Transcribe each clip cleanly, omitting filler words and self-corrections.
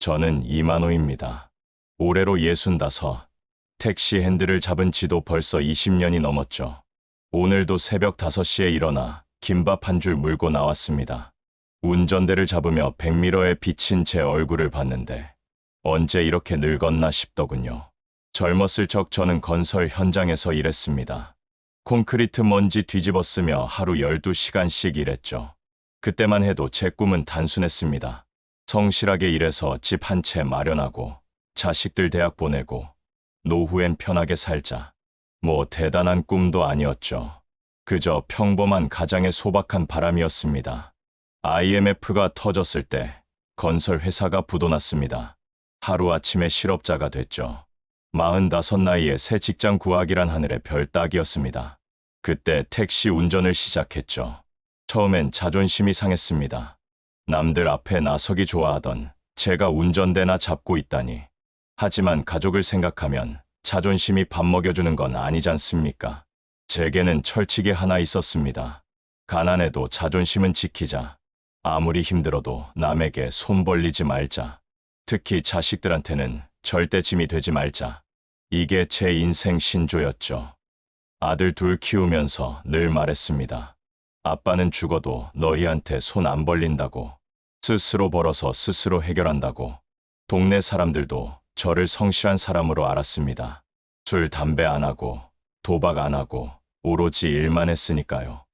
저는 이만호입니다. 올해로 65. 택시 핸들을 잡은 지도 벌써 20년이 넘었죠. 오늘도 새벽 5시에 일어나 김밥 한 줄 물고 나왔습니다. 운전대를 잡으며 백미러에 비친 제 얼굴을 봤는데 언제 이렇게 늙었나 싶더군요. 젊었을 적 저는 건설 현장에서 일했습니다. 콘크리트 먼지 뒤집어 쓰며 하루 12시간씩 일했죠. 그때만 해도 제 꿈은 단순했습니다. 성실하게 일해서 집 한 채 마련하고 자식들 대학 보내고 노후엔 편하게 살자. 뭐 대단한 꿈도 아니었죠. 그저 평범한 가장의 소박한 바람이었습니다. IMF가 터졌을 때 건설 회사가 부도났습니다. 하루아침에 실업자가 됐죠. 45 나이에 새 직장 구하기란 하늘의 별 따기였습니다. 그때 택시 운전을 시작했죠. 처음엔 자존심이 상했습니다. 남들 앞에 나서기 좋아하던 제가 운전대나 잡고 있다니. 하지만 가족을 생각하면 자존심이 밥 먹여주는 건 아니지 않습니까? 제게는 철칙이 하나 있었습니다. 가난해도 자존심은 지키자. 아무리 힘들어도 남에게 손 벌리지 말자. 특히 자식들한테는 절대 짐이 되지 말자. 이게 제 인생 신조였죠. 아들 둘 키우면서 늘 말했습니다. 아빠는 죽어도 너희한테 손 안 벌린다고. 스스로 벌어서 스스로 해결한다고. 동네 사람들도 저를 성실한 사람으로 알았습니다. 술, 담배 안 하고 도박 안 하고 오로지 일만 했으니까요.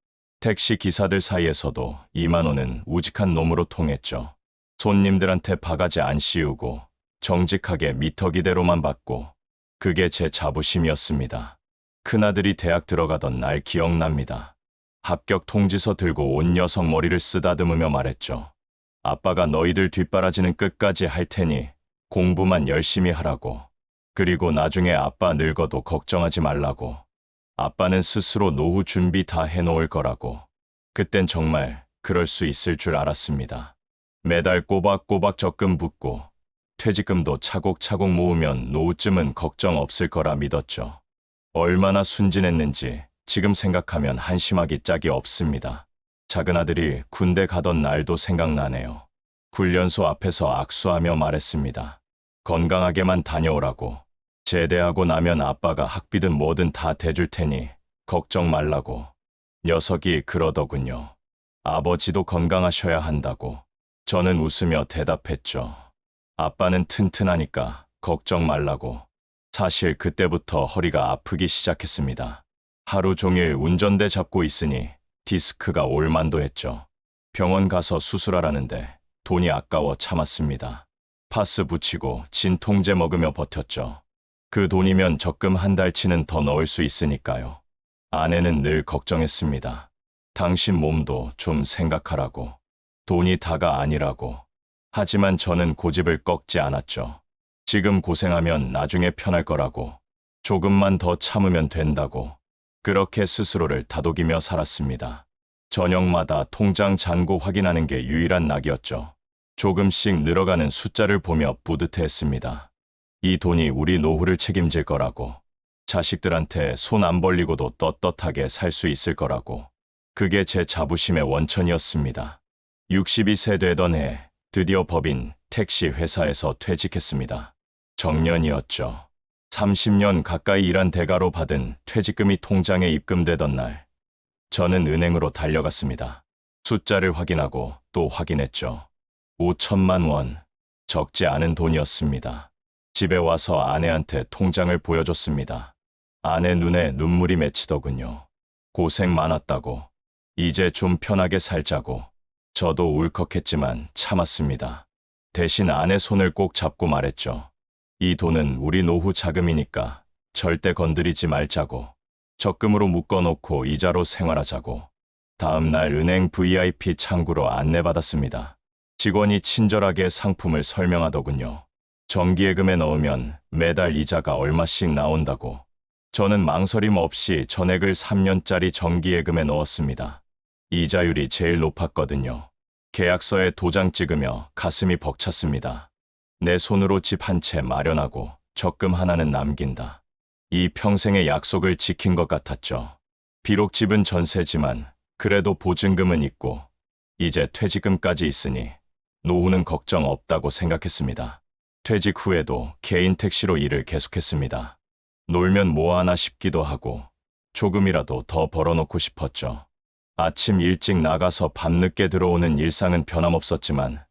택시 기사들 사이에서도 이만호는 우직한 놈으로 통했죠. 손님들한테 바가지 안 씌우고 정직하게 미터기대로만 받고. 그게 제 자부심이었습니다. 큰아들이 대학 들어가던 날 기억납니다. 합격 통지서 들고 온 녀석 머리를 쓰다듬으며 말했죠. 아빠가 너희들 뒷바라지는 끝까지 할 테니 공부만 열심히 하라고. 그리고 나중에 아빠 늙어도 걱정하지 말라고. 아빠는 스스로 노후 준비 다 해놓을 거라고. 그땐 정말 그럴 수 있을 줄 알았습니다. 매달 꼬박꼬박 적금 붓고 퇴직금도 차곡차곡 모으면 노후쯤은 걱정 없을 거라 믿었죠. 얼마나 순진했는지 지금 생각하면 한심하기 짝이 없습니다. 작은아들이 군대 가던 날도 생각나네요. 훈련소 앞에서 악수하며 말했습니다. 건강하게만 다녀오라고. 제대하고 나면 아빠가 학비든 뭐든 다 대줄 테니 걱정 말라고. 녀석이 그러더군요. 아버지도 건강하셔야 한다고. 저는 웃으며 대답했죠. 아빠는 튼튼하니까 걱정 말라고. 사실 그때부터 허리가 아프기 시작했습니다. 하루 종일 운전대 잡고 있으니 디스크가 올만도 했죠. 병원 가서 수술하라는데 돈이 아까워 참았습니다. 파스 붙이고 진통제 먹으며 버텼죠. 그 돈이면 적금 한 달치는 더 넣을 수 있으니까요. 아내는 늘 걱정했습니다. 당신 몸도 좀 생각하라고. 돈이 다가 아니라고. 하지만 저는 고집을 꺾지 않았죠. 지금 고생하면 나중에 편할 거라고. 조금만 더 참으면 된다고. 그렇게 스스로를 다독이며 살았습니다. 저녁마다 통장 잔고 확인하는 게 유일한 낙이었죠. 조금씩 늘어가는 숫자를 보며 뿌듯해했습니다. 이 돈이 우리 노후를 책임질 거라고. 자식들한테 손 안 벌리고도 떳떳하게 살 수 있을 거라고. 그게 제 자부심의 원천이었습니다. 62세 되던 해 드디어 법인 택시 회사에서 퇴직했습니다. 정년이었죠. 30년 가까이 일한 대가로 받은 퇴직금이 통장에 입금되던 날, 저는 은행으로 달려갔습니다. 숫자를 확인하고 또 확인했죠. 5천만 원, 적지 않은 돈이었습니다. 집에 와서 아내한테 통장을 보여줬습니다. 아내 눈에 눈물이 맺히더군요. 고생 많았다고. 이제 좀 편하게 살자고. 저도 울컥했지만 참았습니다. 대신 아내 손을 꼭 잡고 말했죠. 이 돈은 우리 노후 자금이니까 절대 건드리지 말자고. 적금으로 묶어놓고 이자로 생활하자고. 다음 날 은행 VIP 창구로 안내받았습니다. 직원이 친절하게 상품을 설명하더군요. 정기예금에 넣으면 매달 이자가 얼마씩 나온다고. 저는 망설임 없이 전액을 3년짜리 정기예금에 넣었습니다. 이자율이 제일 높았거든요. 계약서에 도장 찍으며 가슴이 벅찼습니다. 내 손으로 집 한 채 마련하고 적금 하나는 남긴다. 이 평생의 약속을 지킨 것 같았죠. 비록 집은 전세지만 그래도 보증금은 있고 이제 퇴직금까지 있으니 노후는 걱정 없다고 생각했습니다. 퇴직 후에도 개인 택시로 일을 계속했습니다. 놀면 뭐 하나 싶기도 하고 조금이라도 더 벌어놓고 싶었죠. 아침 일찍 나가서 밤늦게 들어오는 일상은 변함없었지만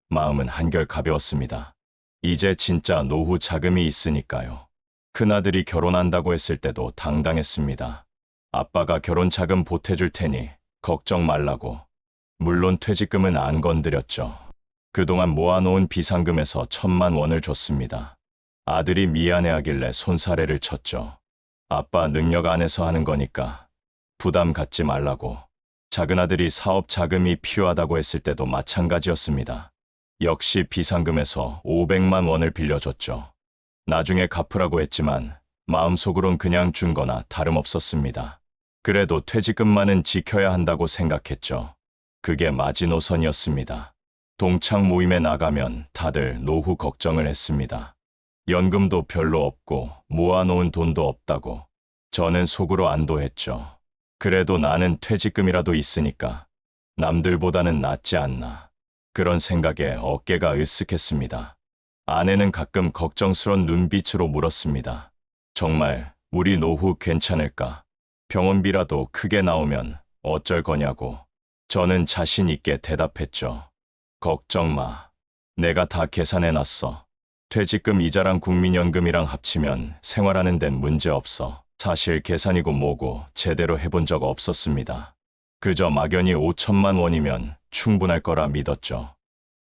마음은 한결 가벼웠습니다. 이제 진짜 노후 자금이 있으니까요. 큰아들이 결혼한다고 했을 때도 당당했습니다. 아빠가 결혼 자금 보태줄 테니 걱정 말라고. 물론 퇴직금은 안 건드렸죠. 그동안 모아놓은 비상금에서 1,000만 원을 줬습니다. 아들이 미안해하길래 손사래를 쳤죠. 아빠 능력 안에서 하는 거니까 부담 갖지 말라고. 작은아들이 사업 자금이 필요하다고 했을 때도 마찬가지였습니다. 역시 비상금에서 500만 원을 빌려줬죠. 나중에 갚으라고 했지만 마음속으론 그냥 준 거나 다름없었습니다. 그래도 퇴직금만은 지켜야 한다고 생각했죠. 그게 마지노선이었습니다. 동창 모임에 나가면 다들 노후 걱정을 했습니다. 연금도 별로 없고 모아놓은 돈도 없다고. 저는 속으로 안도했죠. 그래도 나는 퇴직금이라도 있으니까 남들보다는 낫지 않나. 그런 생각에 어깨가 으쓱했습니다. 아내는 가끔 걱정스런 눈빛으로 물었습니다. 정말 우리 노후 괜찮을까? 병원비라도 크게 나오면 어쩔 거냐고. 저는 자신 있게 대답했죠. 걱정 마. 내가 다 계산해놨어. 퇴직금 이자랑 국민연금이랑 합치면 생활하는 데는 문제 없어. 사실 계산이고 뭐고 제대로 해본 적 없었습니다. 그저 막연히 5천만 원이면 충분할 거라 믿었죠.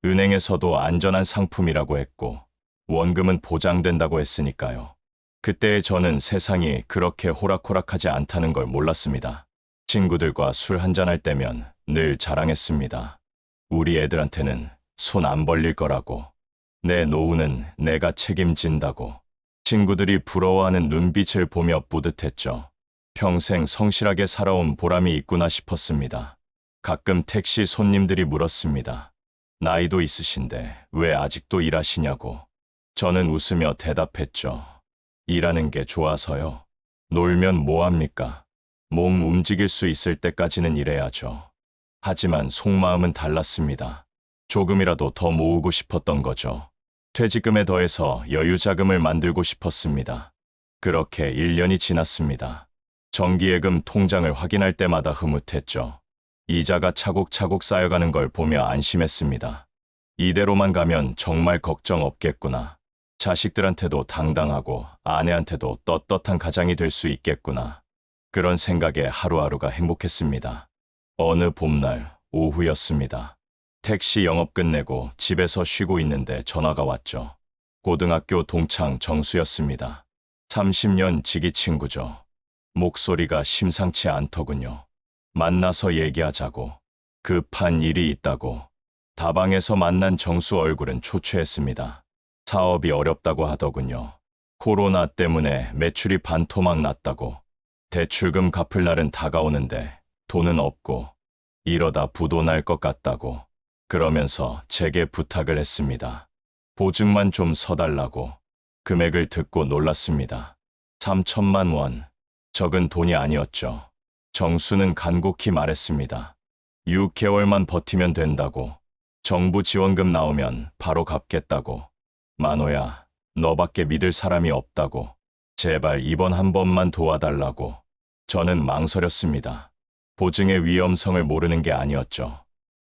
은행에서도 안전한 상품이라고 했고 원금은 보장된다고 했으니까요. 그때의 저는 세상이 그렇게 호락호락하지 않다는 걸 몰랐습니다. 친구들과 술 한잔할 때면 늘 자랑했습니다. 우리 애들한테는 손 안 벌릴 거라고. 내 노후는 내가 책임진다고. 친구들이 부러워하는 눈빛을 보며 뿌듯했죠. 평생 성실하게 살아온 보람이 있구나 싶었습니다. 가끔 택시 손님들이 물었습니다. 나이도 있으신데 왜 아직도 일하시냐고. 저는 웃으며 대답했죠. 일하는 게 좋아서요. 놀면 뭐합니까? 몸 움직일 수 있을 때까지는 일해야죠. 하지만 속마음은 달랐습니다. 조금이라도 더 모으고 싶었던 거죠. 퇴직금에 더해서 여유자금을 만들고 싶었습니다. 그렇게 1년이 지났습니다. 정기예금 통장을 확인할 때마다 흐뭇했죠. 이자가 차곡차곡 쌓여가는 걸 보며 안심했습니다. 이대로만 가면 정말 걱정 없겠구나. 자식들한테도 당당하고 아내한테도 떳떳한 가장이 될 수 있겠구나. 그런 생각에 하루하루가 행복했습니다. 어느 봄날 오후였습니다. 택시 영업 끝내고 집에서 쉬고 있는데 전화가 왔죠. 고등학교 동창 정수였습니다. 30년 지기 친구죠. 목소리가 심상치 않더군요. 만나서 얘기하자고. 급한 일이 있다고. 다방에서 만난 정수 얼굴은 초췌했습니다. 사업이 어렵다고 하더군요. 코로나 때문에 매출이 반토막 났다고. 대출금 갚을 날은 다가오는데 돈은 없고 이러다 부도 날 것 같다고. 그러면서 제게 부탁을 했습니다. 보증만 좀 서달라고. 금액을 듣고 놀랐습니다. 3천만 원. 적은 돈이 아니었죠. 정수는 간곡히 말했습니다. 6개월만 버티면 된다고. 정부 지원금 나오면 바로 갚겠다고. 만호야, 너밖에 믿을 사람이 없다고. 제발 이번 한 번만 도와달라고. 저는 망설였습니다. 보증의 위험성을 모르는 게 아니었죠.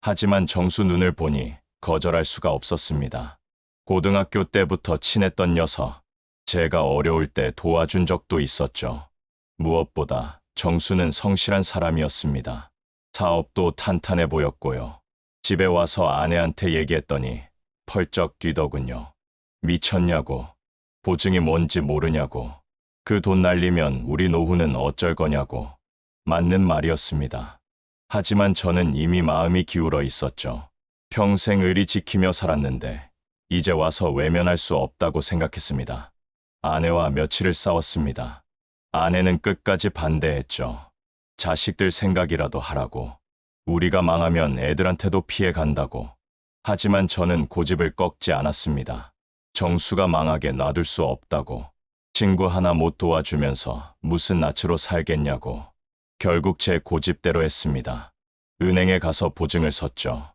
하지만 정수 눈을 보니 거절할 수가 없었습니다. 고등학교 때부터 친했던 녀석. 제가 어려울 때 도와준 적도 있었죠. 무엇보다 정수는 성실한 사람이었습니다. 사업도 탄탄해 보였고요. 집에 와서 아내한테 얘기했더니 펄쩍 뛰더군요. 미쳤냐고. 보증이 뭔지 모르냐고. 그 돈 날리면 우리 노후는 어쩔 거냐고. 맞는 말이었습니다. 하지만 저는 이미 마음이 기울어 있었죠. 평생 의리 지키며 살았는데 이제 와서 외면할 수 없다고 생각했습니다. 아내와 며칠을 싸웠습니다. 아내는 끝까지 반대했죠. 자식들 생각이라도 하라고. 우리가 망하면 애들한테도 피해 간다고. 하지만 저는 고집을 꺾지 않았습니다. 정수가 망하게 놔둘 수 없다고. 친구 하나 못 도와주면서 무슨 낯으로 살겠냐고. 결국 제 고집대로 했습니다. 은행에 가서 보증을 섰죠.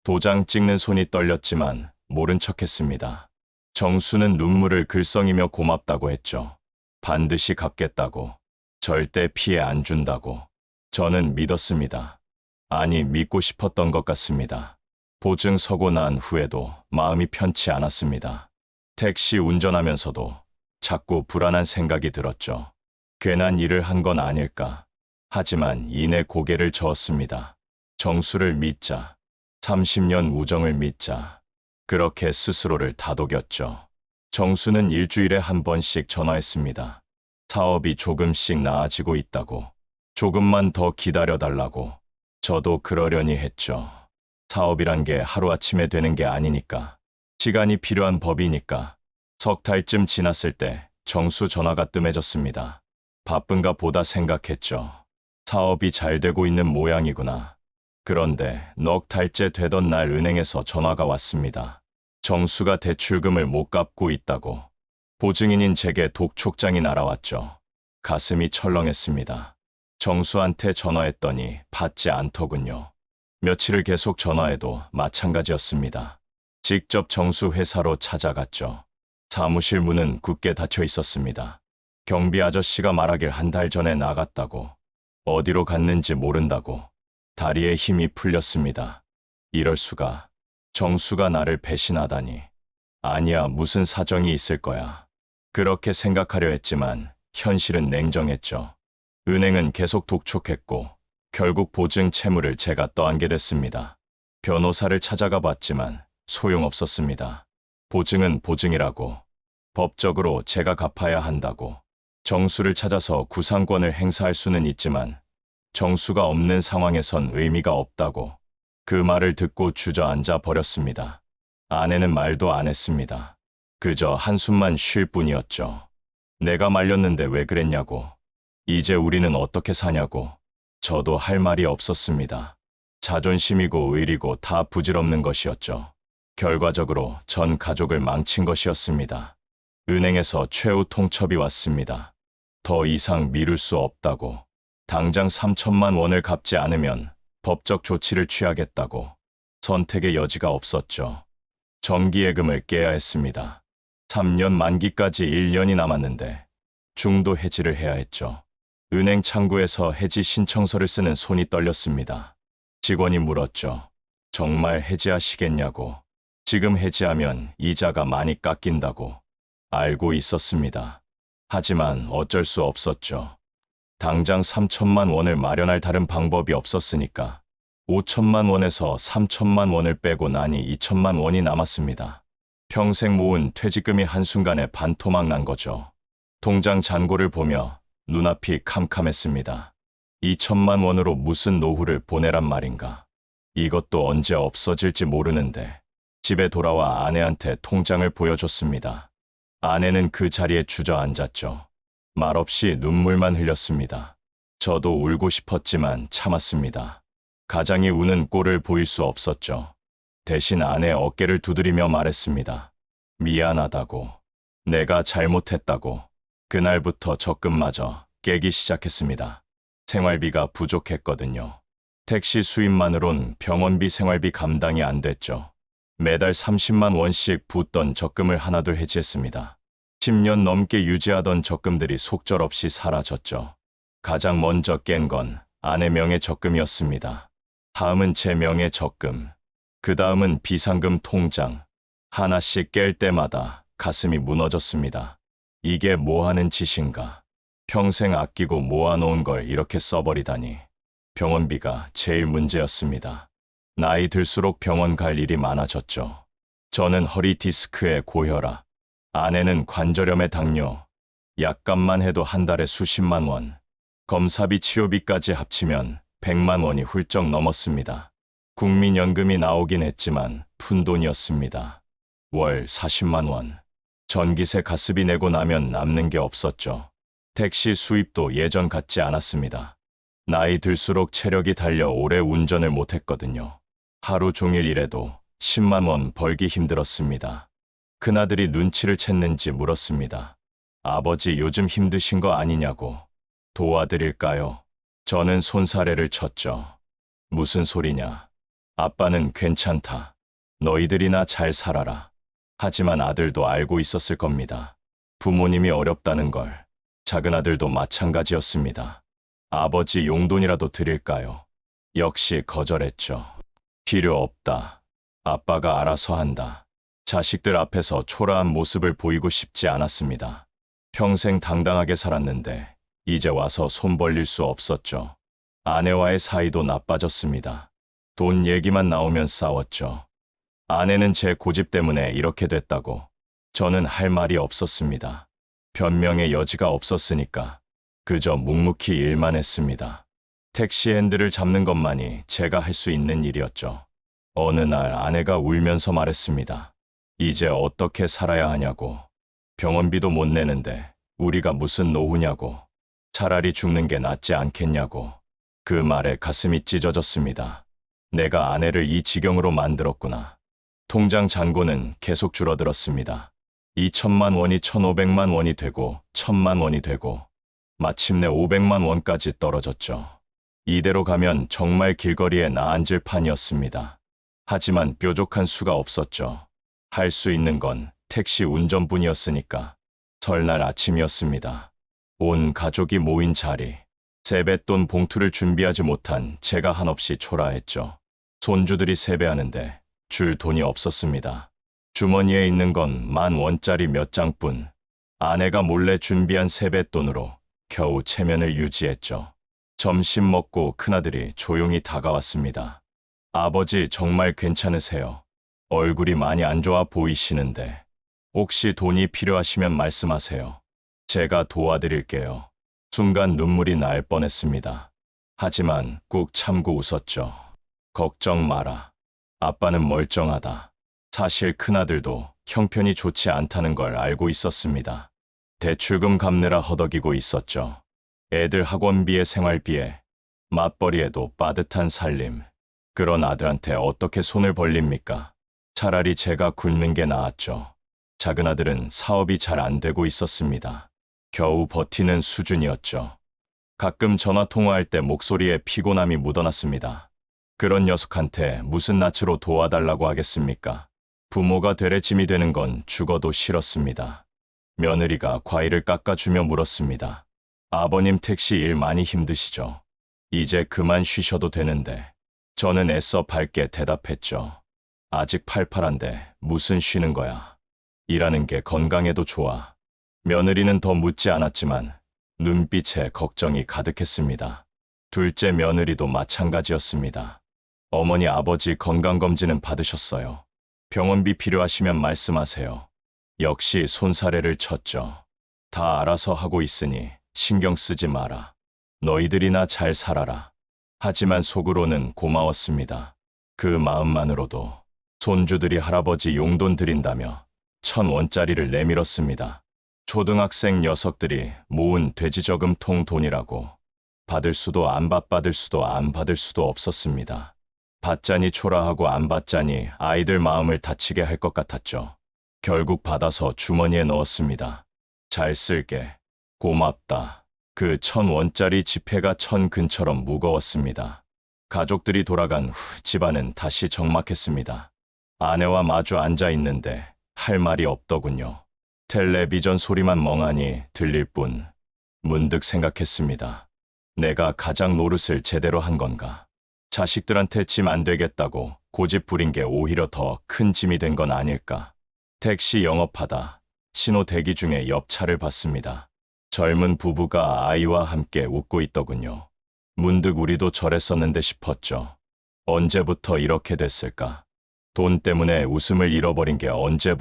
도장 찍는 손이 떨렸지만 모른 척했습니다. 정수는 눈물을 글썽이며 고맙다고 했죠. 반드시 갚겠다고. 절대 피해 안 준다고. 저는 믿었습니다. 아니, 믿고 싶었던 것 같습니다. 보증 서고 난 후에도 마음이 편치 않았습니다. 택시 운전하면서도 자꾸 불안한 생각이 들었죠. 괜한 일을 한 건 아닐까. 하지만 이내 고개를 저었습니다. 정수를 믿자. 30년 우정을 믿자. 그렇게 스스로를 다독였죠. 정수는 일주일에 한 번씩 전화했습니다. 사업이 조금씩 나아지고 있다고. 조금만 더 기다려달라고. 저도 그러려니 했죠. 사업이란 게 하루아침에 되는 게 아니니까. 시간이 필요한 법이니까. 석 달쯤 지났을 때 정수 전화가 뜸해졌습니다. 바쁜가 보다 생각했죠. 사업이 잘 되고 있는 모양이구나. 그런데 넉 달째 되던 날 은행에서 전화가 왔습니다. 정수가 대출금을 못 갚고 있다고. 보증인인 제게 독촉장이 날아왔죠. 가슴이 철렁했습니다. 정수한테 전화했더니 받지 않더군요. 며칠을 계속 전화해도 마찬가지였습니다. 직접 정수 회사로 찾아갔죠. 사무실 문은 굳게 닫혀 있었습니다. 경비 아저씨가 말하길 한 달 전에 나갔다고. 어디로 갔는지 모른다고. 다리에 힘이 풀렸습니다. 이럴 수가. 정수가 나를 배신하다니. 아니야, 무슨 사정이 있을 거야. 그렇게 생각하려 했지만 현실은 냉정했죠. 은행은 계속 독촉했고 결국 보증 채무를 제가 떠안게 됐습니다. 변호사를 찾아가 봤지만 소용없었습니다. 보증은 보증이라고. 법적으로 제가 갚아야 한다고. 정수를 찾아서 구상권을 행사할 수는 있지만 정수가 없는 상황에선 의미가 없다고. 그 말을 듣고 주저앉아 버렸습니다. 아내는 말도 안 했습니다. 그저 한숨만 쉴 뿐이었죠. 내가 말렸는데 왜 그랬냐고. 이제 우리는 어떻게 사냐고. 저도 할 말이 없었습니다. 자존심이고 의리고 다 부질없는 것이었죠. 결과적으로 전 가족을 망친 것이었습니다. 은행에서 최후 통첩이 왔습니다. 더 이상 미룰 수 없다고. 당장 3천만 원을 갚지 않으면 법적 조치를 취하겠다고. 선택의 여지가 없었죠. 정기예금을 깨야 했습니다. 3년 만기까지 1년이 남았는데 중도 해지를 해야 했죠. 은행 창구에서 해지 신청서를 쓰는 손이 떨렸습니다. 직원이 물었죠. 정말 해지하시겠냐고. 지금 해지하면 이자가 많이 깎인다고. 알고 있었습니다. 하지만 어쩔 수 없었죠. 당장 3천만 원을 마련할 다른 방법이 없었으니까. 5천만 원에서 3천만 원을 빼고 나니 2천만 원이 남았습니다. 평생 모은 퇴직금이 한순간에 반토막 난 거죠. 통장 잔고를 보며 눈앞이 캄캄했습니다. 2천만 원으로 무슨 노후를 보내란 말인가. 이것도 언제 없어질지 모르는데. 집에 돌아와 아내한테 통장을 보여줬습니다. 아내는 그 자리에 주저앉았죠. 말없이 눈물만 흘렸습니다. 저도 울고 싶었지만 참았습니다. 가장이 우는 꼴을 보일 수 없었죠. 대신 아내 어깨를 두드리며 말했습니다. 미안하다고. 내가 잘못했다고. 그날부터 적금마저 깨기 시작했습니다. 생활비가 부족했거든요. 택시 수입만으론 병원비 생활비 감당이 안 됐죠. 매달 30만 원씩 붓던 적금을 하나둘 해지했습니다. 10년 넘게 유지하던 적금들이 속절없이 사라졌죠. 가장 먼저 깬 건 아내 명의 적금이었습니다. 다음은 제 명의 적금. 그 다음은 비상금 통장. 하나씩 깰 때마다 가슴이 무너졌습니다. 이게 뭐 하는 짓인가. 평생 아끼고 모아놓은 걸 이렇게 써버리다니. 병원비가 제일 문제였습니다. 나이 들수록 병원 갈 일이 많아졌죠. 저는 허리 디스크에 고혈압, 아내는 관절염에 당뇨, 약값만 해도 한 달에 수십만 원, 검사비 치료비까지 합치면 100만 원이 훌쩍 넘었습니다. 국민연금이 나오긴 했지만 푼돈이었습니다. 월 40만 원. 전기세 가스비 내고 나면 남는 게 없었죠. 택시 수입도 예전 같지 않았습니다. 나이 들수록 체력이 달려 오래 운전을 못했거든요. 하루 종일 일해도 10만 원 벌기 힘들었습니다. 큰아들이 눈치를 챘는지 물었습니다. 아버지 요즘 힘드신 거 아니냐고. 도와드릴까요? 저는 손사래를 쳤죠. 무슨 소리냐. 아빠는 괜찮다. 너희들이나 잘 살아라. 하지만 아들도 알고 있었을 겁니다. 부모님이 어렵다는 걸. 작은 아들도 마찬가지였습니다. 아버지 용돈이라도 드릴까요? 역시 거절했죠. 필요 없다. 아빠가 알아서 한다. 자식들 앞에서 초라한 모습을 보이고 싶지 않았습니다. 평생 당당하게 살았는데 이제 와서 손 벌릴 수 없었죠. 아내와의 사이도 나빠졌습니다. 돈 얘기만 나오면 싸웠죠. 아내는 제 고집 때문에 이렇게 됐다고. 저는 할 말이 없었습니다. 변명의 여지가 없었으니까 그저 묵묵히 일만 했습니다. 택시 핸들을 잡는 것만이 제가 할 수 있는 일이었죠. 어느 날 아내가 울면서 말했습니다. 이제 어떻게 살아야 하냐고. 병원비도 못 내는데 우리가 무슨 노후냐고. 차라리 죽는 게 낫지 않겠냐고. 그 말에 가슴이 찢어졌습니다. 내가 아내를 이 지경으로 만들었구나. 통장 잔고는 계속 줄어들었습니다. 2천만 원이 1,500만 원이 되고 1,000만 원이 되고 마침내 500만 원까지 떨어졌죠. 이대로 가면 정말 길거리에 나앉을 판이었습니다. 하지만 뾰족한 수가 없었죠. 할 수 있는 건 택시 운전뿐이었으니까. 설날 아침이었습니다. 온 가족이 모인 자리. 세뱃돈 봉투를 준비하지 못한 제가 한없이 초라했죠. 손주들이 세배하는데 줄 돈이 없었습니다. 주머니에 있는 건 10,000원짜리 몇 장뿐. 아내가 몰래 준비한 세뱃돈으로 겨우 체면을 유지했죠. 점심 먹고 큰아들이 조용히 다가왔습니다. 아버지 정말 괜찮으세요? 얼굴이 많이 안 좋아 보이시는데 혹시 돈이 필요하시면 말씀하세요. 제가 도와드릴게요. 순간 눈물이 날 뻔했습니다. 하지만 꾹 참고 웃었죠. 걱정 마라. 아빠는 멀쩡하다. 사실 큰아들도 형편이 좋지 않다는 걸 알고 있었습니다. 대출금 갚느라 허덕이고 있었죠. 애들 학원비에 생활비에 맞벌이에도 빠듯한 살림. 그런 아들한테 어떻게 손을 벌립니까? 차라리 제가 굶는 게 나았죠. 작은 아들은 사업이 잘 안 되고 있었습니다. 겨우 버티는 수준이었죠. 가끔 전화 통화할 때 목소리에 피곤함이 묻어났습니다. 그런 녀석한테 무슨 낯으로 도와달라고 하겠습니까? 부모가 되레 짐이 되는 건 죽어도 싫었습니다. 며느리가 과일을 깎아주며 물었습니다. 아버님 택시 일 많이 힘드시죠? 이제 그만 쉬셔도 되는데. 저는 애써 밝게 대답했죠. 아직 팔팔한데 무슨 쉬는 거야. 일하는 게 건강에도 좋아. 며느리는 더 묻지 않았지만 눈빛에 걱정이 가득했습니다. 둘째 며느리도 마찬가지였습니다. 어머니 아버지 건강검진은 받으셨어요. 병원비 필요하시면 말씀하세요. 역시 손사래를 쳤죠. 다 알아서 하고 있으니 신경 쓰지 마라. 너희들이나 잘 살아라. 하지만 속으로는 고마웠습니다. 그 마음만으로도 손주들이 할아버지 용돈 드린다며 1,000원짜리를 내밀었습니다. 초등학생 녀석들이 모은 돼지저금통 돈이라고. 받을 수도 안 받을 수도 안 받을 수도 없었습니다. 받자니 초라하고 안 받자니 아이들 마음을 다치게 할 것 같았죠. 결국 받아서 주머니에 넣었습니다. 잘 쓸게. 고맙다. 그 1,000원짜리 지폐가 천근처럼 무거웠습니다. 가족들이 돌아간 후 집안은 다시 적막했습니다. 아내와 마주 앉아 있는데 할 말이 없더군요. 텔레비전 소리만 멍하니 들릴 뿐. 문득 생각했습니다. 내가 가장 노릇을 제대로 한 건가? 자식들한테 짐 안 되겠다고 고집 부린 게 오히려 더 큰 짐이 된 건 아닐까? 택시 영업하다 신호 대기 중에 옆 차를 봤습니다. 젊은 부부가 아이와 함께 웃고 있더군요. 문득 우리도 저랬었는데 싶었죠. 언제부터 이렇게 됐을까? 돈 때문에 웃음을 잃어버린 게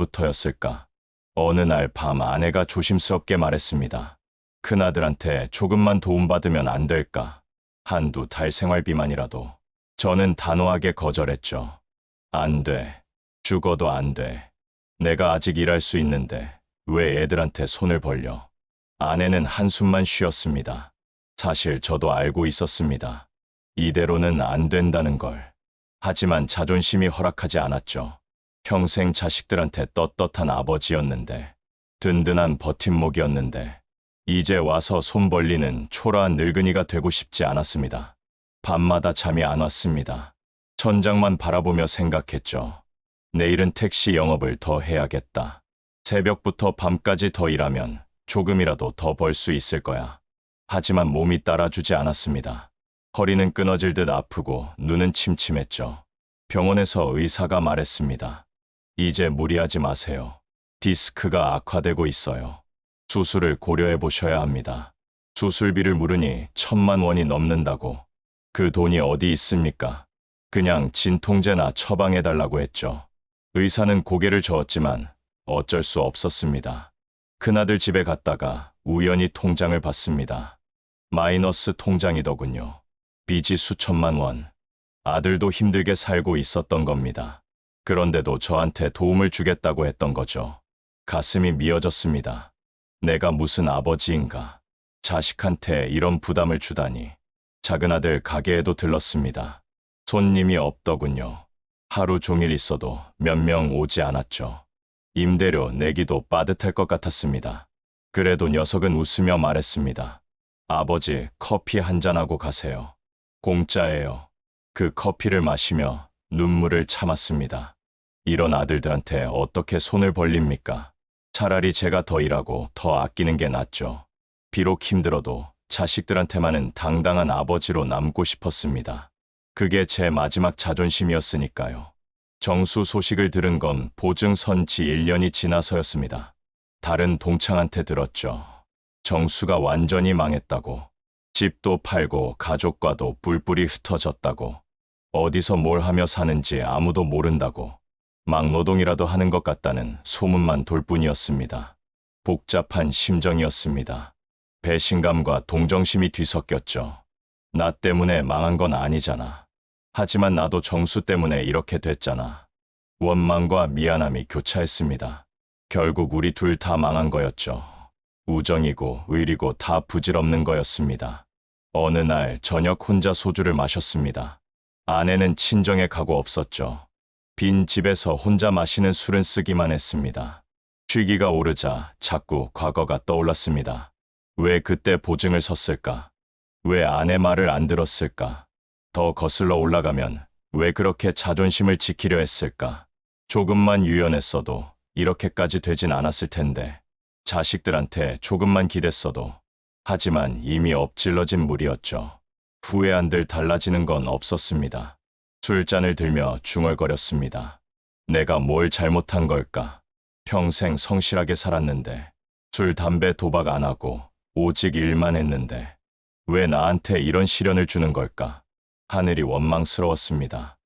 언제부터였을까? 어느 날 밤 아내가 조심스럽게 말했습니다. 큰아들한테 조금만 도움받으면 안 될까? 한두 달 생활비만이라도. 저는 단호하게 거절했죠. 안 돼. 죽어도 안 돼. 내가 아직 일할 수 있는데 왜 애들한테 손을 벌려? 아내는 한숨만 쉬었습니다. 사실 저도 알고 있었습니다. 이대로는 안 된다는 걸. 하지만 자존심이 허락하지 않았죠. 평생 자식들한테 떳떳한 아버지였는데, 든든한 버팀목이었는데, 이제 와서 손 벌리는 초라한 늙은이가 되고 싶지 않았습니다. 밤마다 잠이 안 왔습니다. 천장만 바라보며 생각했죠. 내일은 택시 영업을 더 해야겠다. 새벽부터 밤까지 더 일하면 조금이라도 더 벌 수 있을 거야. 하지만 몸이 따라주지 않았습니다. 허리는 끊어질 듯 아프고 눈은 침침했죠. 병원에서 의사가 말했습니다. 이제 무리하지 마세요. 디스크가 악화되고 있어요. 수술을 고려해 보셔야 합니다. 수술비를 물으니 1,000만 원이 넘는다고. 그 돈이 어디 있습니까? 그냥 진통제나 처방해달라고 했죠. 의사는 고개를 저었지만 어쩔 수 없었습니다. 큰아들 집에 갔다가 우연히 통장을 봤습니다. 마이너스 통장이더군요. 빚이 수천만 원. 아들도 힘들게 살고 있었던 겁니다. 그런데도 저한테 도움을 주겠다고 했던 거죠. 가슴이 미어졌습니다. 내가 무슨 아버지인가. 자식한테 이런 부담을 주다니. 작은 아들 가게에도 들렀습니다. 손님이 없더군요. 하루 종일 있어도 몇 명 오지 않았죠. 임대료 내기도 빠듯할 것 같았습니다. 그래도 녀석은 웃으며 말했습니다. 아버지, 커피 한잔하고 가세요. 공짜예요. 그 커피를 마시며 눈물을 참았습니다. 이런 아들들한테 어떻게 손을 벌립니까? 차라리 제가 더 일하고 더 아끼는 게 낫죠. 비록 힘들어도 자식들한테만은 당당한 아버지로 남고 싶었습니다. 그게 제 마지막 자존심이었으니까요. 정수 소식을 들은 건 보증 선지 1년이 지나서였습니다. 다른 동창한테 들었죠. 정수가 완전히 망했다고. 집도 팔고 가족과도 뿔뿔이 흩어졌다고. 어디서 뭘 하며 사는지 아무도 모른다고. 막노동이라도 하는 것 같다는 소문만 돌 뿐이었습니다. 복잡한 심정이었습니다. 배신감과 동정심이 뒤섞였죠. 나 때문에 망한 건 아니잖아. 하지만 나도 정수 때문에 이렇게 됐잖아. 원망과 미안함이 교차했습니다. 결국 우리 둘 다 망한 거였죠. 우정이고 의리고 다 부질없는 거였습니다. 어느 날 저녁 혼자 소주를 마셨습니다. 아내는 친정에 가고 없었죠. 빈 집에서 혼자 마시는 술은 쓰기만 했습니다. 취기가 오르자 자꾸 과거가 떠올랐습니다. 왜 그때 보증을 섰을까? 왜 아내 말을 안 들었을까? 더 거슬러 올라가면 왜 그렇게 자존심을 지키려 했을까? 조금만 유연했어도 이렇게까지 되진 않았을 텐데. 자식들한테 조금만 기댔어도. 하지만 이미 엎질러진 물이었죠. 후회 한들 달라지는 건 없었습니다. 술잔을 들며 중얼거렸습니다. 내가 뭘 잘못한 걸까? 평생 성실하게 살았는데, 술, 담배, 도박 안 하고 오직 일만 했는데 왜 나한테 이런 시련을 주는 걸까? 하늘이 원망스러웠습니다.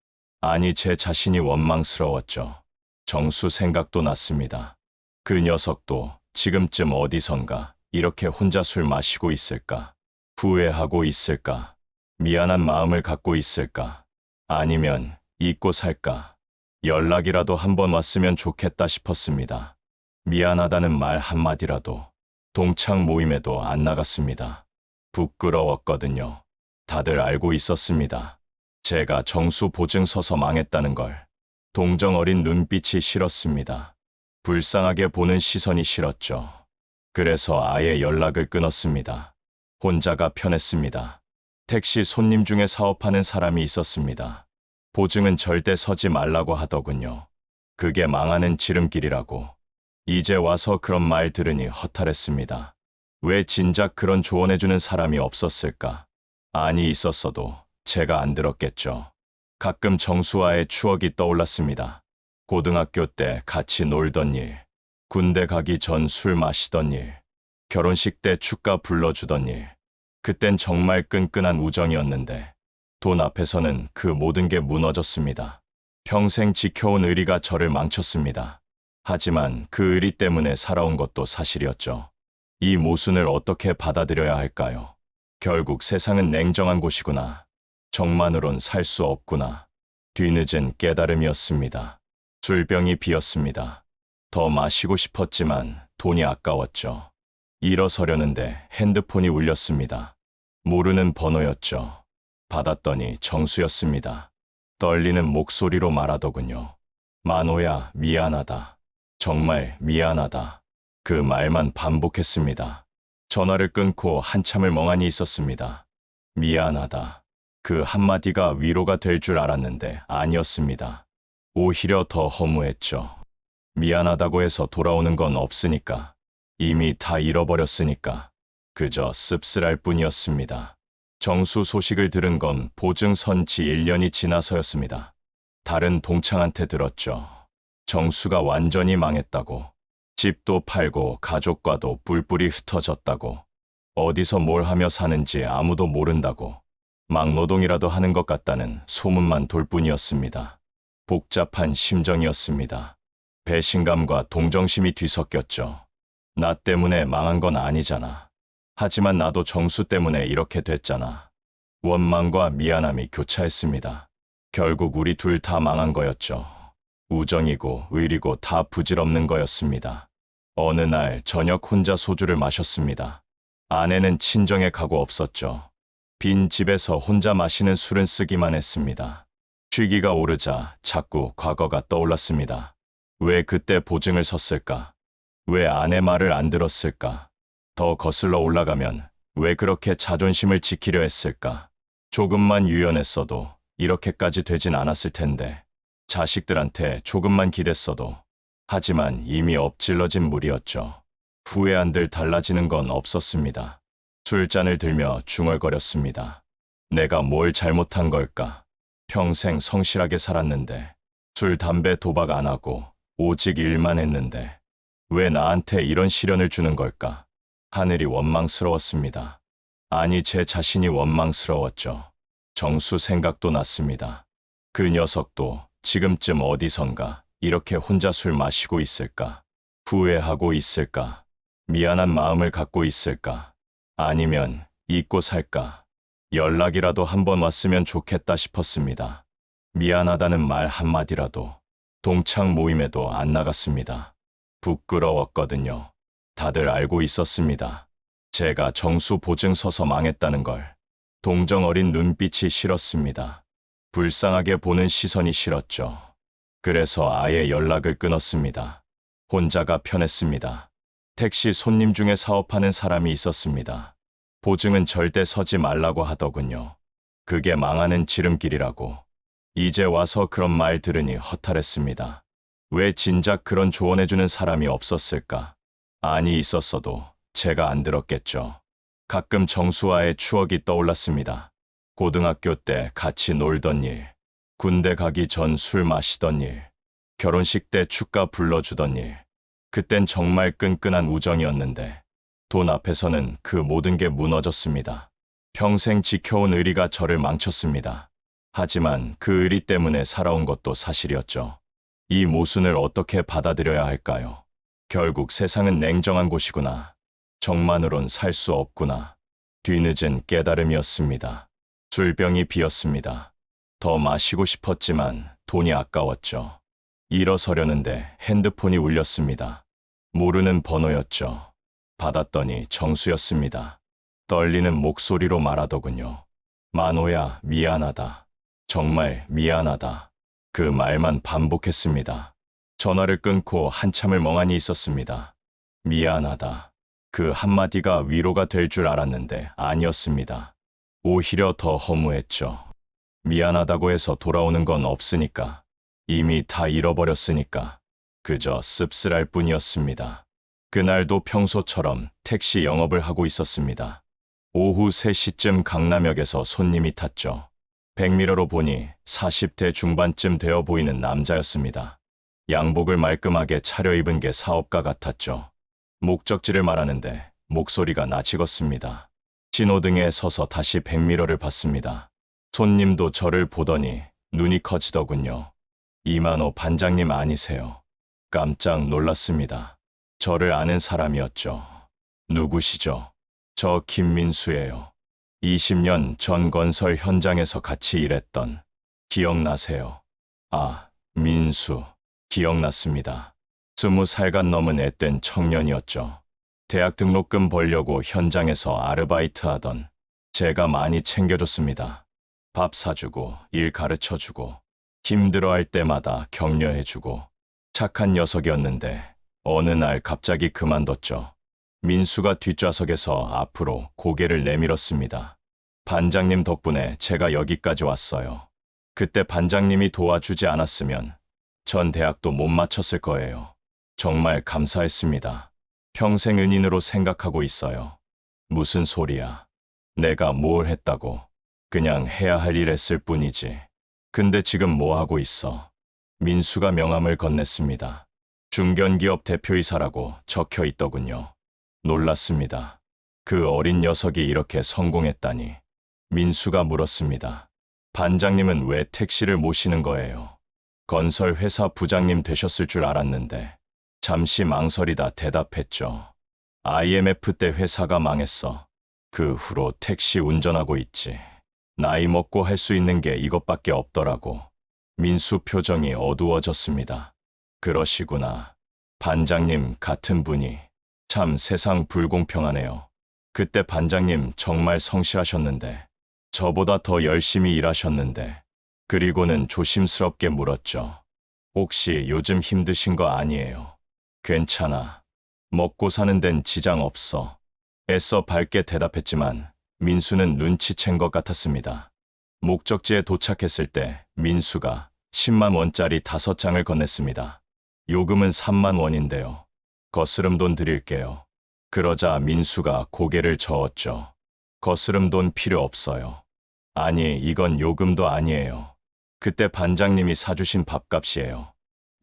아니, 제 자신이 원망스러웠죠. 정수 생각도 났습니다. 그 녀석도 지금쯤 어디선가 이렇게 혼자 술 마시고 있을까? 후회하고 있을까? 미안한 마음을 갖고 있을까? 아니면 잊고 살까? 연락이라도 한번 왔으면 좋겠다 싶었습니다. 미안하다는 말 한마디라도. 동창 모임에도 안 나갔습니다. 부끄러웠거든요. 다들 알고 있었습니다. 제가 정수 보증 서서 망했다는 걸. 동정 어린 눈빛이 싫었습니다. 불쌍하게 보는 시선이 싫었죠. 그래서 아예 연락을 끊었습니다. 혼자가 편했습니다. 택시 손님 중에 사업하는 사람이 있었습니다. 보증은 절대 서지 말라고 하더군요. 그게 망하는 지름길이라고. 이제 와서 그런 말 들으니 허탈했습니다. 왜 진작 그런 조언해주는 사람이 없었을까? 아니, 있었어도 제가 안 들었겠죠. 가끔 정수와의 추억이 떠올랐습니다. 고등학교 때 같이 놀던 일, 군대 가기 전 술 마시던 일, 결혼식 때 축가 불러주던 일. 그땐 정말 끈끈한 우정이었는데 돈 앞에서는 그 모든 게 무너졌습니다. 평생 지켜온 의리가 저를 망쳤습니다. 하지만 그 의리 때문에 살아온 것도 사실이었죠. 이 모순을 어떻게 받아들여야 할까요? 결국 세상은 냉정한 곳이구나. 정만으론 살 수 없구나. 뒤늦은 깨달음이었습니다. 술병이 비었습니다. 더 마시고 싶었지만 돈이 아까웠죠. 일어서려는데 핸드폰이 울렸습니다. 모르는 번호였죠. 받았더니 정수였습니다. 떨리는 목소리로 말하더군요. 만호야, 미안하다. 정말 미안하다. 그 말만 반복했습니다. 전화를 끊고 한참을 멍하니 있었습니다. 미안하다. 그 한마디가 위로가 될 줄 알았는데 아니었습니다. 오히려 더 허무했죠. 미안하다고 해서 돌아오는 건 없으니까. 이미 다 잃어버렸으니까. 그저 씁쓸할 뿐이었습니다. 정수 소식을 들은 건 보증 선지 1년이 지나서였습니다. 다른 동창한테 들었죠. 정수가 완전히 망했다고. 집도 팔고 가족과도 뿔뿔이 흩어졌다고. 어디서 뭘 하며 사는지 아무도 모른다고. 막노동이라도 하는 것 같다는 소문만 돌 뿐이었습니다. 복잡한 심정이었습니다. 배신감과 동정심이 뒤섞였죠. 나 때문에 망한 건 아니잖아. 하지만 나도 정수 때문에 이렇게 됐잖아. 원망과 미안함이 교차했습니다. 결국 우리 둘 다 망한 거였죠. 우정이고 의리고 다 부질없는 거였습니다. 어느 날 저녁 혼자 소주를 마셨습니다. 아내는 친정에 가고 없었죠. 빈 집에서 혼자 마시는 술은 쓰기만 했습니다. 취기가 오르자 자꾸 과거가 떠올랐습니다. 왜 그때 보증을 섰을까? 왜 아내 말을 안 들었을까? 더 거슬러 올라가면 왜 그렇게 자존심을 지키려 했을까? 조금만 유연했어도 이렇게까지 되진 않았을 텐데. 자식들한테 조금만 기댔어도. 하지만 이미 엎질러진 물이었죠. 후회 한들 달라지는 건 없었습니다. 술잔을 들며 중얼거렸습니다. 내가 뭘 잘못한 걸까? 평생 성실하게 살았는데, 술, 담배, 도박 안 하고 오직 일만 했는데 왜 나한테 이런 시련을 주는 걸까? 하늘이 원망스러웠습니다. 아니, 제 자신이 원망스러웠죠. 정수 생각도 났습니다. 그 녀석도 지금쯤 어디선가 이렇게 혼자 술 마시고 있을까? 후회하고 있을까? 미안한 마음을 갖고 있을까? 아니면 잊고 살까? 연락이라도 한번 왔으면 좋겠다 싶었습니다. 미안하다는 말 한마디라도. 동창 모임에도 안 나갔습니다. 부끄러웠거든요. 다들 알고 있었습니다. 제가 정수 보증 서서 망했다는 걸. 동정 어린 눈빛이 싫었습니다. 불쌍하게 보는 시선이 싫었죠. 그래서 아예 연락을 끊었습니다. 혼자가 편했습니다. 택시 손님 중에 사업하는 사람이 있었습니다. 보증은 절대 서지 말라고 하더군요. 그게 망하는 지름길이라고. 이제 와서 그런 말 들으니 허탈했습니다. 왜 진작 그런 조언해주는 사람이 없었을까? 아니, 있었어도 제가 안 들었겠죠. 가끔 정수와의 추억이 떠올랐습니다. 고등학교 때 같이 놀던 일, 군대 가기 전 술 마시던 일, 결혼식 때 축가 불러주던 일. 그땐 정말 끈끈한 우정이었는데 돈 앞에서는 그 모든 게 무너졌습니다. 평생 지켜온 의리가 저를 망쳤습니다. 하지만 그 의리 때문에 살아온 것도 사실이었죠. 이 모순을 어떻게 받아들여야 할까요? 결국 세상은 냉정한 곳이구나. 정만으론 살 수 없구나. 뒤늦은 깨달음이었습니다. 술병이 비었습니다. 더 마시고 싶었지만 돈이 아까웠죠. 일어서려는데 핸드폰이 울렸습니다. 모르는 번호였죠. 받았더니 정수였습니다. 떨리는 목소리로 말하더군요. 만호야, 미안하다. 정말 미안하다. 그 말만 반복했습니다. 전화를 끊고 한참을 멍하니 있었습니다. 미안하다. 그 한마디가 위로가 될 줄 알았는데 아니었습니다. 오히려 더 허무했죠. 미안하다고 해서 돌아오는 건 없으니까. 이미 다 잃어버렸으니까. 그저 씁쓸할 뿐이었습니다. 그날도 평소처럼 택시 영업을 하고 있었습니다. 오후 3시쯤 강남역에서 손님이 탔죠. 백미러로 보니 40대 중반쯤 되어 보이는 남자였습니다. 양복을 말끔하게 차려입은 게 사업가 같았죠. 목적지를 말하는데 목소리가 나직었습니다. 신호등에 서서 다시 백미러를 봤습니다. 손님도 저를 보더니 눈이 커지더군요. 이만호 반장님 아니세요? 깜짝 놀랐습니다. 저를 아는 사람이었죠. 누구시죠? 저 김민수예요. 20년 전 건설 현장에서 같이 일했던. 기억나세요? 아, 민수. 기억났습니다. 20살간 넘은 앳된 청년이었죠. 대학 등록금 벌려고 현장에서 아르바이트 하던. 제가 많이 챙겨줬습니다. 밥 사주고 일 가르쳐주고 힘들어할 때마다 격려해주고 착한 녀석이었는데 어느 날 갑자기 그만뒀죠. 민수가 뒷좌석에서 앞으로 고개를 내밀었습니다. 반장님 덕분에 제가 여기까지 왔어요. 그때 반장님이 도와주지 않았으면 전 대학도 못 마쳤을 거예요. 정말 감사했습니다. 평생 은인으로 생각하고 있어요. 무슨 소리야. 내가 뭘 했다고. 그냥 해야 할 일 했을 뿐이지. 근데 지금 뭐 하고 있어? 민수가 명함을 건넸습니다. 중견기업 대표이사라고 적혀 있더군요. 놀랐습니다. 그 어린 녀석이 이렇게 성공했다니. 민수가 물었습니다. 반장님은 왜 택시를 모시는 거예요? 건설 회사 부장님 되셨을 줄 알았는데. 잠시 망설이다 대답했죠. IMF 때 회사가 망했어. 그 후로 택시 운전하고 있지. 나이 먹고 할 수 있는 게 이것밖에 없더라고. 민수 표정이 어두워졌습니다. 그러시구나. 반장님 같은 분이. 참 세상 불공평하네요. 그때 반장님 정말 성실하셨는데. 저보다 더 열심히 일하셨는데. 그리고는 조심스럽게 물었죠. 혹시 요즘 힘드신 거 아니에요? 괜찮아. 먹고 사는 데는 지장 없어. 애써 밝게 대답했지만 민수는 눈치챈 것 같았습니다. 목적지에 도착했을 때 민수가 10만 원짜리 5장을 건넸습니다. 요금은 3만 원인데요. 거스름 돈 드릴게요. 그러자 민수가 고개를 저었죠. 거스름 돈 필요 없어요. 아니, 이건 요금도 아니에요. 그때 반장님이 사주신 밥값이에요.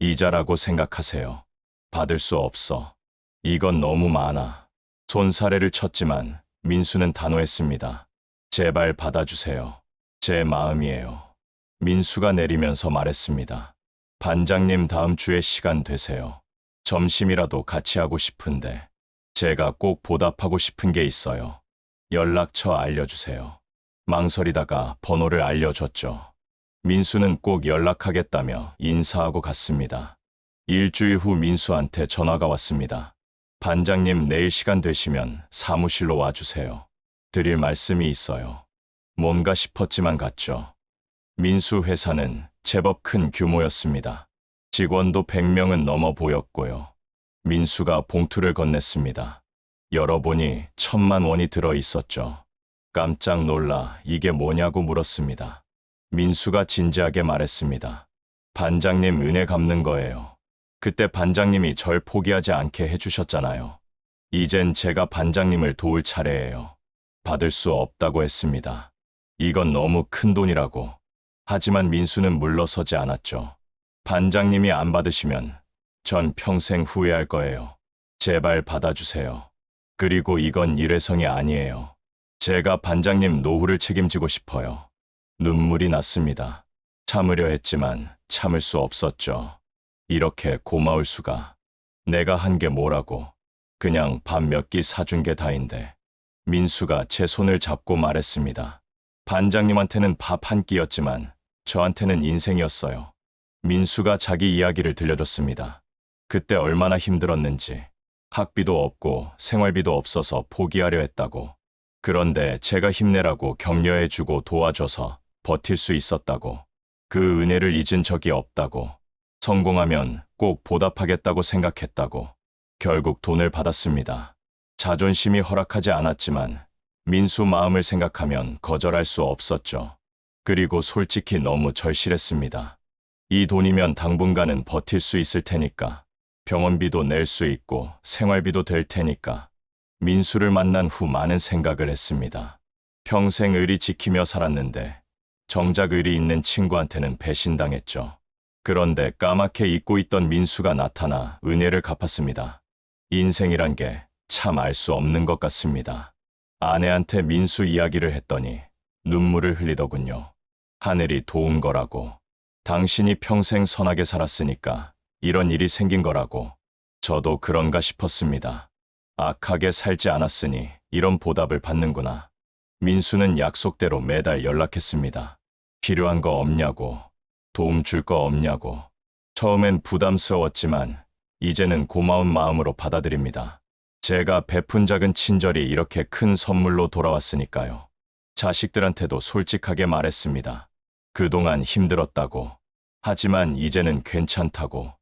이자라고 생각하세요. 받을 수 없어. 이건 너무 많아. 손사래를 쳤지만 민수는 단호했습니다. 제발 받아주세요. 제 마음이에요. 민수가 내리면서 말했습니다. 반장님 다음 주에 시간 되세요. 점심이라도 같이 하고 싶은데 제가 꼭 보답하고 싶은 게 있어요. 연락처 알려주세요. 망설이다가 번호를 알려줬죠. 민수는 꼭 연락하겠다며 인사하고 갔습니다. 일주일 후 민수한테 전화가 왔습니다. 반장님 내일 시간 되시면 사무실로 와주세요. 드릴 말씀이 있어요. 뭔가 싶었지만 갔죠. 민수 회사는 제법 큰 규모였습니다. 직원도 100명은 넘어 보였고요. 민수가 봉투를 건넸습니다. 열어보니 1,000만 원이 들어 있었죠. 깜짝 놀라 이게 뭐냐고 물었습니다. 민수가 진지하게 말했습니다. 반장님 은혜 갚는 거예요. 그때 반장님이 절 포기하지 않게 해주셨잖아요. 이젠 제가 반장님을 도울 차례예요. 받을 수 없다고 했습니다. 이건 너무 큰 돈이라고. 하지만 민수는 물러서지 않았죠. 반장님이 안 받으시면 전 평생 후회할 거예요. 제발 받아주세요. 그리고 이건 일회성이 아니에요. 제가 반장님 노후를 책임지고 싶어요. 눈물이 났습니다. 참으려 했지만 참을 수 없었죠. 이렇게 고마울 수가. 내가 한 게 뭐라고. 그냥 밥 몇 끼 사준 게 다인데. 민수가 제 손을 잡고 말했습니다. 반장님한테는 밥 한 끼였지만 저한테는 인생이었어요. 민수가 자기 이야기를 들려줬습니다. 그때 얼마나 힘들었는지. 학비도 없고 생활비도 없어서 포기하려 했다고. 그런데 제가 힘내라고 격려해주고 도와줘서 버틸 수 있었다고. 그 은혜를 잊은 적이 없다고. 성공하면 꼭 보답하겠다고 생각했다고. 결국 돈을 받았습니다. 자존심이 허락하지 않았지만 민수 마음을 생각하면 거절할 수 없었죠. 그리고 솔직히 너무 절실했습니다. 이 돈이면 당분간은 버틸 수 있을 테니까. 병원비도 낼 수 있고 생활비도 될 테니까. 민수를 만난 후 많은 생각을 했습니다. 평생 의리 지키며 살았는데 정작 의리 있는 친구한테는 배신당했죠. 그런데 까맣게 잊고 있던 민수가 나타나 은혜를 갚았습니다. 인생이란 게 참 알 수 없는 것 같습니다. 아내한테 민수 이야기를 했더니 눈물을 흘리더군요. 하늘이 도운 거라고. 당신이 평생 선하게 살았으니까 이런 일이 생긴 거라고. 저도 그런가 싶었습니다. 악하게 살지 않았으니 이런 보답을 받는구나. 민수는 약속대로 매달 연락했습니다. 필요한 거 없냐고. 도움 줄 거 없냐고. 처음엔 부담스러웠지만 이제는 고마운 마음으로 받아들입니다. 제가 베푼 작은 친절이 이렇게 큰 선물로 돌아왔으니까요. 자식들한테도 솔직하게 말했습니다. 그동안 힘들었다고. 하지만 이제는 괜찮다고.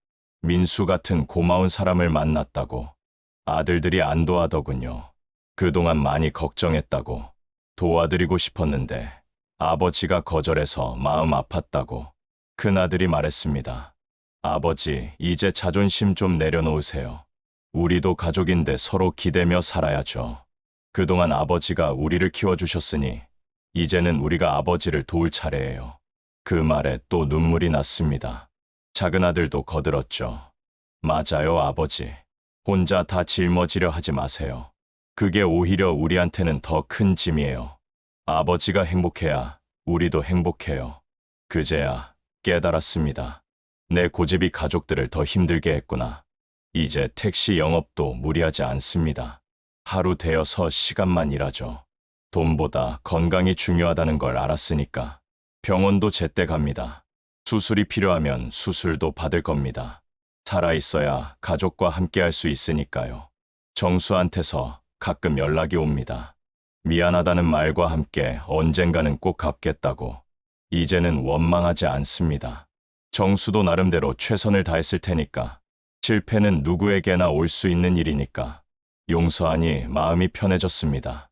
민수 같은 고마운 사람을 만났다고. 아들들이 안도하더군요. 그동안 많이 걱정했다고. 도와드리고 싶었는데 아버지가 거절해서 마음 아팠다고 큰아들이 말했습니다. 아버지, 이제 자존심 좀 내려놓으세요. 우리도 가족인데 서로 기대며 살아야죠. 그동안 아버지가 우리를 키워주셨으니 이제는 우리가 아버지를 도울 차례예요. 그 말에 또 눈물이 났습니다. 작은 아들도 거들었죠. 맞아요, 아버지. 혼자 다 짊어지려 하지 마세요. 그게 오히려 우리한테는 더 큰 짐이에요. 아버지가 행복해야 우리도 행복해요. 그제야 깨달았습니다. 내 고집이 가족들을 더 힘들게 했구나. 이제 택시 영업도 무리하지 않습니다. 하루 되어서 시간만 일하죠. 돈보다 건강이 중요하다는 걸 알았으니까 병원도 제때 갑니다. 수술이 필요하면 수술도 받을 겁니다. 살아있어야 가족과 함께 할 수 있으니까요. 정수한테서 가끔 연락이 옵니다. 미안하다는 말과 함께 언젠가는 꼭 갚겠다고. 이제는 원망하지 않습니다. 정수도 나름대로 최선을 다했을 테니까. 실패는 누구에게나 올 수 있는 일이니까. 용서하니 마음이 편해졌습니다.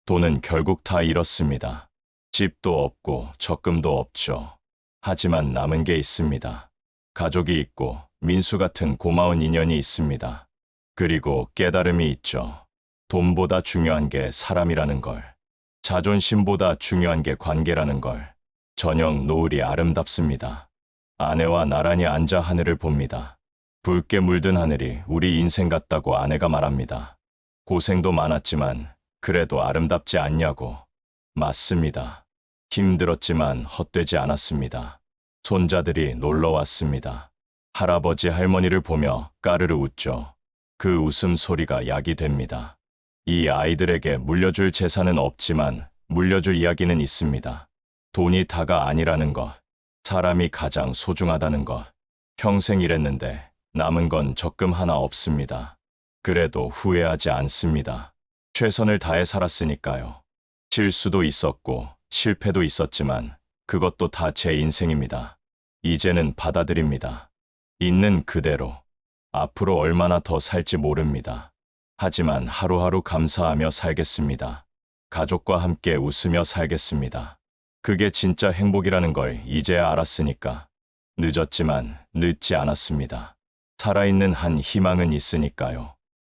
돈은 결국 다 잃었습니다. 집도 없고 적금도 없죠. 하지만 남은 게 있습니다. 가족이 있고 민수 같은 고마운 인연이 있습니다. 그리고 깨달음이 있죠. 돈보다 중요한 게 사람이라는 걸. 자존심보다 중요한 게 관계라는 걸. 저녁 노을이 아름답습니다. 아내와 나란히 앉아 하늘을 봅니다. 붉게 물든 하늘이 우리 인생 같다고 아내가 말합니다. 고생도 많았지만 그래도 아름답지 않냐고. 맞습니다. 힘들었지만 헛되지 않았습니다. 손자들이 놀러 왔습니다. 할아버지 할머니를 보며 까르르 웃죠. 그 웃음소리가 약이 됩니다. 이 아이들에게 물려줄 재산은 없지만 물려줄 이야기는 있습니다. 돈이 다가 아니라는 것, 사람이 가장 소중하다는 것. 평생 일했는데 남은 건 적금 하나 없습니다. 그래도 후회하지 않습니다. 최선을 다해 살았으니까요. 실수도 있었고 실패도 있었지만 그것도 다 제 인생입니다. 이제는 받아들입니다. 있는 그대로. 앞으로 얼마나 더 살지 모릅니다. 하지만 하루하루 감사하며 살겠습니다. 가족과 함께 웃으며 살겠습니다. 그게 진짜 행복이라는 걸 이제야 알았으니까. 늦었지만 늦지 않았습니다. 살아있는 한 희망은 있으니까요.